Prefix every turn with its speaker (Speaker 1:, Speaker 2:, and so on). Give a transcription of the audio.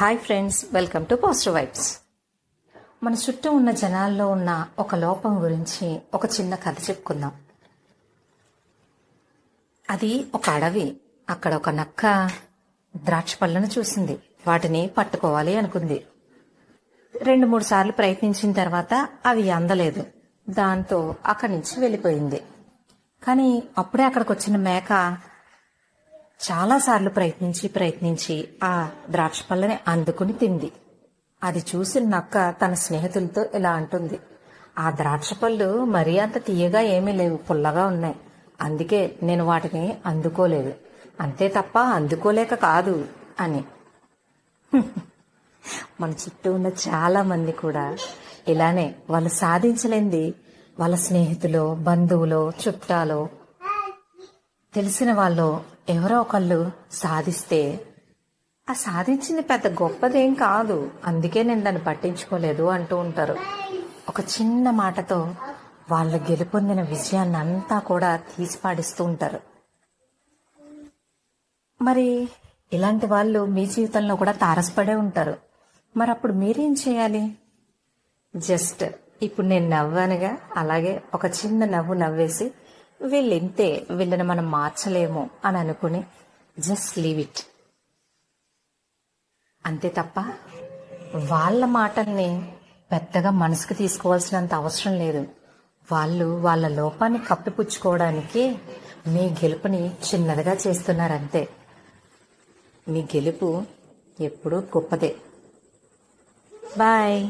Speaker 1: Hi friends, welcome to positive vibes. మన చుట్టూ ఉన్న జనాల్లో ఉన్న ఒక లోపం గురించి ఒక చిన్న కథ చెప్పుకుందాం. అది ఒక అడవి. అక్కడ ఒక నక్క ద్రాక్ష పళ్ళను చూసింది. వాటిని పట్టుకోవాలి అనుకుంది. 2-3 సార్లు ప్రయత్నించిన తర్వాత అవి అందలేదు. దాంతో అక్కడి నుంచి వెళ్ళిపోయింది. కానీ అప్పుడే అక్కడికి వచ్చిన మేక చాలాసార్లు ప్రయత్నించి ఆ ద్రాక్ష పళ్ళని అందుకుని తింది. అది చూసిన నక్క తన స్నేహితులతో ఇలా అంటుంది, ఆ ద్రాక్ష పళ్ళు మరీ అంత తీయగా ఏమీ లేవు, పుల్లగా ఉన్నాయి. అందుకే నేను వాటిని అందుకోలేదు, అంతే తప్ప అందుకోలేక కాదు అని. మన చుట్టూ ఉన్న చాలా మంది కూడా ఇలానే వాళ్ళు సాధించలేంది వాళ్ళ స్నేహితులు, బంధువులు, చుట్టాలు, తెలిసిన వాళ్ళు ఎవరో ఒకళ్ళు సాధిస్తే ఆ సాధించింది పెద్ద గొప్పదేం కాదు, అందుకే నేను దాన్ని పట్టించుకోలేదు అంటూ ఉంటారు. ఒక చిన్న మాటతో వాళ్ళు గెలుపొందిన విజయాన్ని అంతా కూడా తీసి పాడిస్తూ ఉంటారు. మరి ఇలాంటి వాళ్ళు మీ జీవితంలో కూడా తారసపడే ఉంటారు. మరి అప్పుడు మీరేం చేయాలి? జస్ట్ ఇప్పుడు నేను నవ్వానుగా, అలాగే ఒక చిన్న నవ్వు నవ్వేసి వీళ్ళింతే, వీళ్ళని మనం మార్చలేము అని అనుకుని జస్ట్ లీవ్ ఇట్, అంతే తప్ప వాళ్ళ మాటల్ని పెద్దగా మనసుకు తీసుకోవాల్సినంత అవసరం లేదు. వాళ్ళు వాళ్ళ లోపాన్ని కప్పిపుచ్చుకోవడానికి మీ గెలుపుని చిన్నదిగా చేస్తున్నారంతే. మీ గెలుపు ఎప్పుడూ గొప్పదే. బాయ్.